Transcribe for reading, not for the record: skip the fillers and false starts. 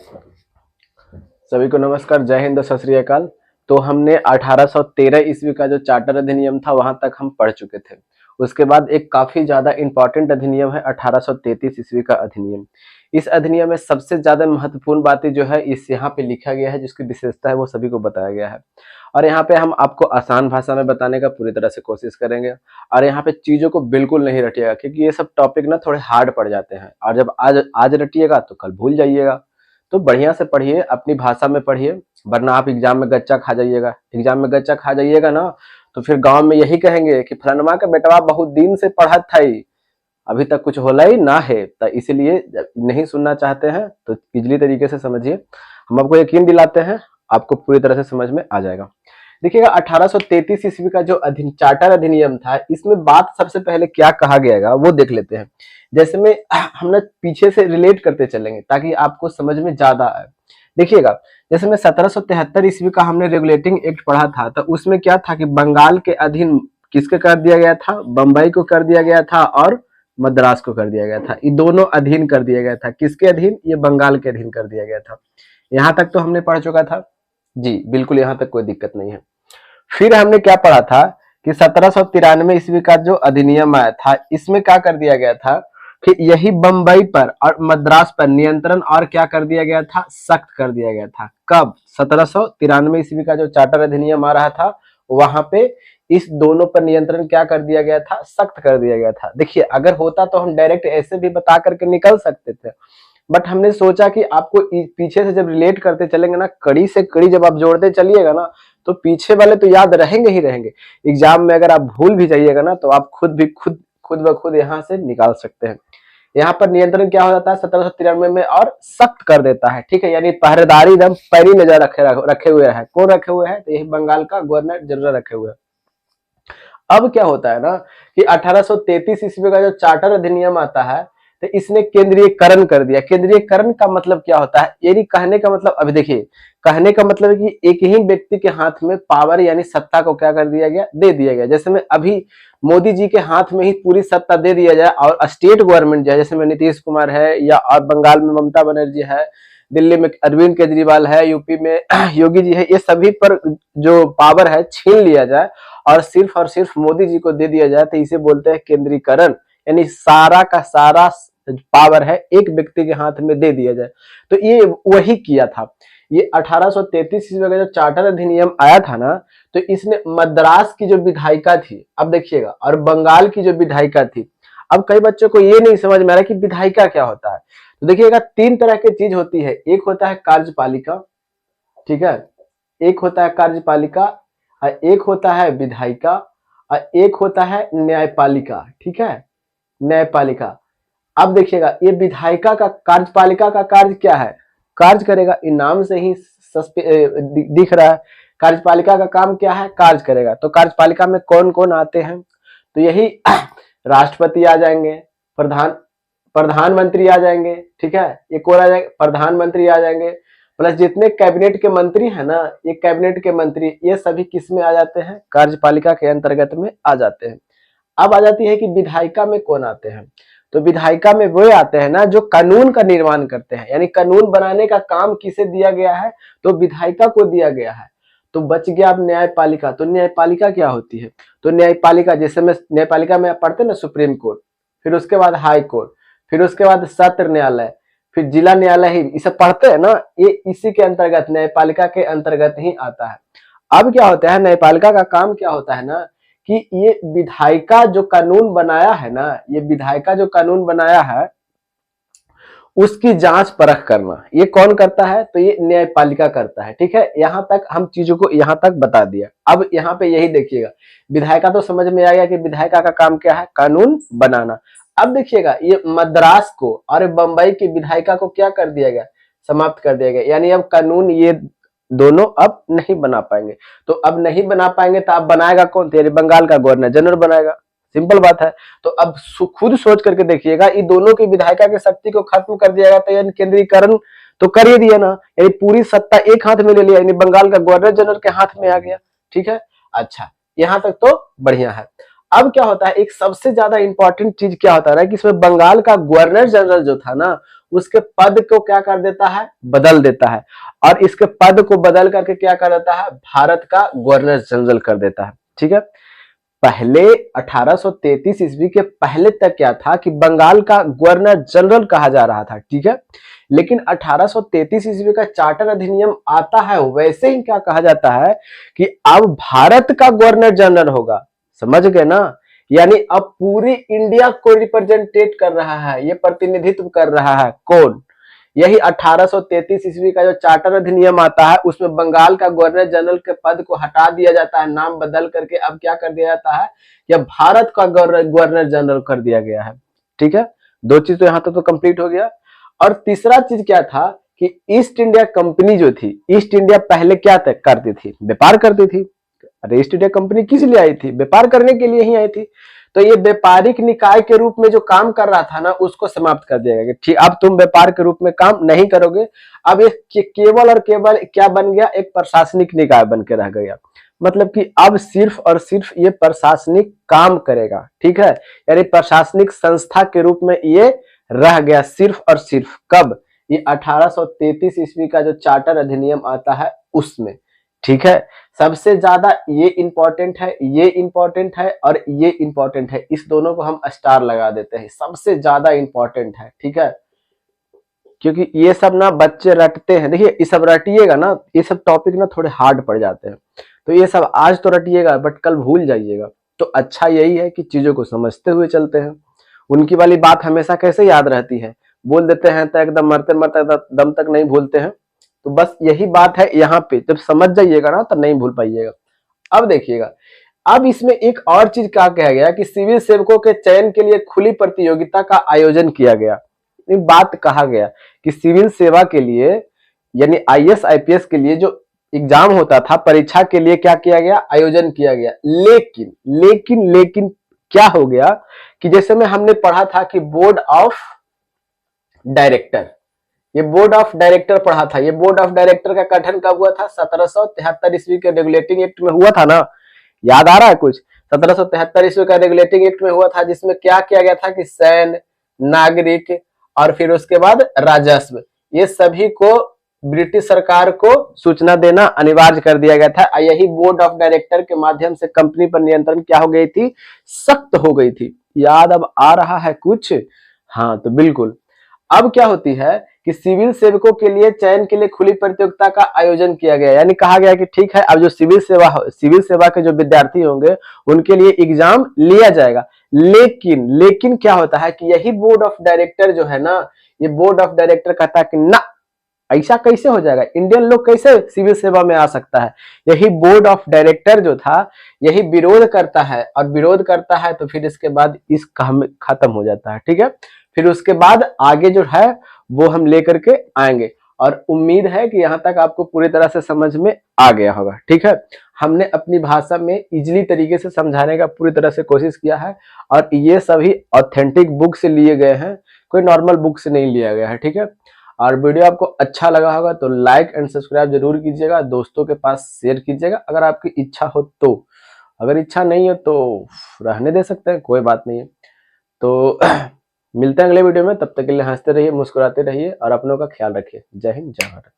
सभी को नमस्कार, जय हिंद, सत श्री अकाल। तो हमने 1813 ईस्वी का जो चार्टर अधिनियम था वहां तक हम पढ़ चुके थे। उसके बाद एक काफी ज्यादा इंपॉर्टेंट अधिनियम है 1833 ईस्वी का अधिनियम। इस अधिनियम में सबसे ज्यादा महत्वपूर्ण बातें जो है इस यहाँ पे लिखा गया है, जिसकी विशेषता है वो सभी को बताया गया है। और यहाँ पे हम आपको आसान भाषा में बताने का पूरी तरह से कोशिश करेंगे। और यहाँ पे चीजों को बिल्कुल नहीं रटिएगा, क्योंकि ये सब टॉपिक ना थोड़े हार्ड पड़ जाते हैं, और जब आज आज रटिएगा तो कल भूल जाइएगा। तो बढ़िया से पढ़िए, अपनी भाषा में पढ़िए, वरना आप एग्जाम में गच्चा खा जाइएगा। एग्जाम में गच्चा खा जाइएगा ना, तो फिर गांव में यही कहेंगे कि फलनमा का बेटवा बहुत दिन से पढ़त था, अभी तक कुछ होला ही ना है। तो इसीलिए नहीं सुनना चाहते हैं तो इजली तरीके से समझिए, हम आपको यकीन दिलाते हैं आपको पूरी तरह से समझ में आ जाएगा। देखिएगा, 1833 ईस्वी का जो चार्टर अधिनियम था, इसमें बात सबसे पहले क्या कहा गया वो देख लेते हैं। जैसे में हम ना पीछे से रिलेट करते चलेंगे ताकि आपको समझ में ज्यादा आए। देखिएगा, जैसे में 1773 ईस्वी का हमने रेगुलेटिंग एक्ट पढ़ा था, तो उसमें क्या था कि बंगाल के अधीन किसके कर दिया गया था, बंबई को कर दिया गया था और मद्रास को कर दिया गया था। ये दोनों अधीन कर दिया गया था। किसके अधीन? ये बंगाल के अधीन कर दिया गया था। यहां तक तो हमने पढ़ चुका था जी, बिल्कुल यहां तक कोई दिक्कत नहीं है। फिर हमने क्या पढ़ा था कि 1793 ईस्वी का जो अधिनियम आया था, इसमें क्या कर दिया गया था कि यही बंबई पर और मद्रास पर नियंत्रण और क्या कर दिया गया था, सख्त कर दिया गया था। कब? 1793 ईस्वी का जो चार्टर अधिनियम आ रहा था, वहां पे इस दोनों पर नियंत्रण क्या कर दिया गया था, सख्त कर दिया गया था। देखिए, अगर होता तो हम डायरेक्ट ऐसे भी बता करके निकल सकते थे, बट हमने सोचा कि आपको पीछे से जब रिलेट करते चलेंगे ना, कड़ी से कड़ी जब आप जोड़ते चलिएगा ना, तो पीछे वाले तो याद रहेंगे ही रहेंगे। एग्जाम में अगर आप भूल भी जाइएगा ना, तो आप खुद ब खुद यहाँ से निकाल सकते हैं। यहाँ पर नियंत्रण क्या हो जाता है 1793 में, और सख्त कर देता है। ठीक है, यानी पहरेदारी एकदम पैनी नजर रखे हुए है। कौन रखे हुए है? तो यही बंगाल का गवर्नर जनरल रखे हुए है। अब क्या होता है ना कि 1833 ईस्वी का जो चार्टर अधिनियम आता है, तो इसने केंद्रीयकरण कर दिया। केंद्रीयकरण का मतलब क्या होता है, यानी कहने का मतलब, अभी देखिए, कहने का मतलब है कि एक ही व्यक्ति के हाथ में पावर यानी सत्ता को क्या कर दिया गया, दे दिया गया। जैसे में अभी मोदी जी के हाथ में ही पूरी सत्ता दे दिया जाए, और स्टेट गवर्नमेंट जो है, जैसे में नीतीश कुमार है, या और बंगाल में ममता बनर्जी है, दिल्ली में अरविंद केजरीवाल है, यूपी में योगी जी है, ये सभी पर जो पावर है छीन लिया जाए और सिर्फ मोदी जी को दे दिया जाए, तो इसे बोलते हैं केंद्रीकरण। यानी सारा का सारा पावर है एक व्यक्ति के हाथ में दे दिया जाए। तो ये वही किया था। ये 1833 ईस्वी का जो चार्टर अधिनियम आया था ना, तो इसने मद्रास की जो विधायिका थी, अब देखिएगा, और बंगाल की जो विधायिका थी। अब कई बच्चों को ये नहीं समझ में आ रहा कि विधायिका क्या होता है। तो देखिएगा, तीन तरह की चीज होती है। एक होता है कार्यपालिका, ठीक है, एक होता है कार्यपालिका, और एक होता है विधायिका, और एक होता है न्यायपालिका। ठीक है, न्यायपालिका। अब देखिएगा, ये विधायिका का, कार्यपालिका का कार्य क्या है, कार्य करेगा, इन नाम से ही दिख रहा है। कार्यपालिका का काम क्या है, कार्य करेगा। तो कार्यपालिका में कौन कौन आते हैं, तो यही राष्ट्रपति आ जाएंगे, प्रधानमंत्री आ जाएंगे, ठीक है, ये कौन आ जाएंगे, प्रधानमंत्री आ जाएंगे, प्लस जितने कैबिनेट के मंत्री है ना, ये कैबिनेट के मंत्री, ये सभी किस में आ जाते हैं, कार्यपालिका के अंतर्गत में आ जाते हैं। अब आ जाती है कि विधायिका में कौन आते हैं, तो विधायिका में वो आते हैं ना जो कानून का निर्माण करते हैं, यानी कानून बनाने का काम किसे दिया गया है, तो विधायिका को दिया गया है। तो बच गया अब न्यायपालिका। तो न्यायपालिका क्या होती है, तो न्यायपालिका, जैसे में न्यायपालिका में आप पढ़ते ना सुप्रीम कोर्ट, फिर उसके बाद हाई कोर्ट, फिर उसके बाद सत्र न्यायालय, फिर जिला न्यायालय, ही इसे पढ़ते हैं ना, ये इसी के अंतर्गत, न्यायपालिका के अंतर्गत ही आता है। अब क्या होता है, न्यायपालिका का काम क्या होता है ना, कि ये विधायिका जो कानून बनाया है ना, ये विधायिका जो कानून बनाया है उसकी जांच परख करना, ये कौन करता है, तो ये न्यायपालिका करता है। ठीक है, यहां तक हम चीजों को यहां तक बता दिया। अब यहाँ पे यही देखिएगा, विधायिका तो समझ में आ गया कि विधायिका का काम क्या है, कानून बनाना। अब देखिएगा, ये मद्रास को और बंबई की विधायिका को क्या कर दिया गया, समाप्त कर दिया गया। यानी अब कानून ये दोनों अब नहीं बना पाएंगे। तो अब नहीं बना पाएंगे तो अब बनाएगा कौन, तो बंगाल का गवर्नर जनरल बनाएगा। सिंपल बात है। तो अब खुद सोच करके देखिएगा, इन दोनों की विधायिका की शक्ति को खत्म कर दिया गया, तो यानी केंद्रीकरण तो कर ही दिया ना, यानी पूरी सत्ता एक हाथ में ले लिया, यानी बंगाल का गवर्नर जनरल के हाथ में आ गया। ठीक है, अच्छा, यहां तक तो बढ़िया है। अब क्या होता है, एक सबसे ज्यादा इंपॉर्टेंट चीज क्या होता है ना, कि इसमें बंगाल का गवर्नर जनरल जो था ना, उसके पद को क्या कर देता है, बदल देता है, और इसके पद को बदल करके क्या कर देता है, भारत का गवर्नर जनरल कर देता है। ठीक है, पहले 1833 ईस्वी के पहले तक क्या था कि बंगाल का गवर्नर जनरल कहा जा रहा था। ठीक है, लेकिन 1833 ईस्वी का चार्टर अधिनियम आता है, वैसे ही क्या कहा जाता है कि अब भारत का गवर्नर जनरल होगा। समझ गए ना, यानी अब पूरी इंडिया को रिप्रेजेंटेट कर रहा है, ये प्रतिनिधित्व कर रहा है कौन, यही 1833 ईस्वी का जो चार्टर अधिनियम आता है, उसमें बंगाल का गवर्नर जनरल के पद को हटा दिया जाता है, नाम बदल करके अब क्या कर दिया जाता है, यह भारत का गवर्नर जनरल कर दिया गया है। ठीक है, दो चीज तो यहां तक तो कंप्लीट हो गया। और तीसरा चीज क्या था कि ईस्ट इंडिया कंपनी जो थी, ईस्ट इंडिया पहले क्या करती थी, व्यापार करती थी। अरे ईस्ट इंडिया कंपनी किस लिए आई थी, व्यापार करने के लिए ही आई थी। तो ये व्यापारिक निकाय के रूप में जो काम कर रहा था ना, उसको समाप्त कर दिया गया। ठीक, अब तुम व्यापार के रूप में काम नहीं करोगे, अब ये केवल और केवल क्या बन गया, एक प्रशासनिक निकाय बन के रह गया। मतलब कि अब सिर्फ और सिर्फ ये प्रशासनिक काम करेगा। ठीक है, यानी प्रशासनिक संस्था के रूप में ये रह गया सिर्फ और सिर्फ। कब, ये 1833 ईस्वी का जो चार्टर अधिनियम आता है उसमें। ठीक है, सबसे ज्यादा ये इंपॉर्टेंट है, ये इंपॉर्टेंट है और ये इंपॉर्टेंट है, इस दोनों को हम स्टार लगा देते हैं, सबसे ज्यादा इंपॉर्टेंट है। ठीक है, क्योंकि ये सब ना बच्चे रटते हैं। देखिए ये सब रटिएगा ना, ये सब टॉपिक ना थोड़े हार्ड पड़ जाते हैं, तो ये सब आज तो रटिएगा बट कल भूल जाइएगा। तो अच्छा यही है कि चीजों को समझते हुए चलते हैं। उनकी वाली बात हमेशा कैसे याद रहती है, बोल देते हैं तो एकदम मरते मरते दम तक नहीं भूलते हैं। तो बस यही बात है, यहाँ पे जब समझ जाइएगा ना तो नहीं भूल पाइएगा। अब देखिएगा, अब इसमें एक और चीज क्या कहा गया कि सिविल सेवकों के चयन के लिए खुली प्रतियोगिता का आयोजन किया गया। बात कहा गया कि सिविल सेवा के लिए यानी आईएएस आईपीएस के लिए जो एग्जाम होता था, परीक्षा के लिए क्या किया गया, आयोजन किया गया। लेकिन लेकिन लेकिन क्या हो गया कि जैसे में हमने पढ़ा था कि बोर्ड ऑफ डायरेक्टर, ये बोर्ड ऑफ डायरेक्टर पढ़ा था। ये बोर्ड ऑफ डायरेक्टर का गठन कब हुआ था, 1773 ईस्वी के रेगुलेटिंग एक्ट में हुआ था ना, याद आ रहा है कुछ, 1773 ईस्वी का रेगुलेटिंग एक्ट में हुआ था, जिसमें क्या किया गया था कि सैन्य, नागरिक और फिर उसके बाद राजस्व, ये सभी को ब्रिटिश सरकार को सूचना देना अनिवार्य कर दिया गया था। यही बोर्ड ऑफ डायरेक्टर के माध्यम से कंपनी पर नियंत्रण क्या हो गई थी, सख्त हो गई थी। याद अब आ रहा है कुछ, हाँ तो बिल्कुल। अब क्या होती है कि सिविल सेवकों के लिए चयन के लिए खुली प्रतियोगिता का आयोजन किया गया, यानी कहा गया कि ठीक है अब जो सिविल सेवा के जो विद्यार्थी होंगे उनके लिए एग्जाम लिया जाएगा। लेकिन लेकिन क्या होता है कि यही बोर्ड ऑफ डायरेक्टर जो है ना, ये बोर्ड ऑफ डायरेक्टर कहता है कि ना, ऐसा कैसे हो जाएगा, इंडियन लोग कैसे सिविल सेवा में आ सकता है। यही बोर्ड ऑफ डायरेक्टर जो था यही विरोध करता है, और विरोध करता है तो फिर इसके बाद इस काम खत्म हो जाता है। ठीक है, फिर उसके बाद आगे जो है वो हम लेकर के आएंगे, और उम्मीद है कि यहाँ तक आपको पूरी तरह से समझ में आ गया होगा। ठीक है, हमने अपनी भाषा में इजीली तरीके से समझाने का पूरी तरह से कोशिश किया है, और ये सभी ऑथेंटिक बुक से लिए गए हैं, कोई नॉर्मल बुक से नहीं लिया गया है। ठीक है, और वीडियो आपको अच्छा लगा होगा तो लाइक एंड सब्सक्राइब जरूर कीजिएगा, दोस्तों के पास शेयर कीजिएगा अगर आपकी इच्छा हो तो। अगर इच्छा नहीं है तो रहने दे सकते हैं, कोई बात नहीं है। तो मिलते हैं अगले वीडियो में, तब तक के लिए हंसते रहिए, मुस्कुराते रहिए और अपनों का ख्याल रखिए। जय हिंद, जय भारत।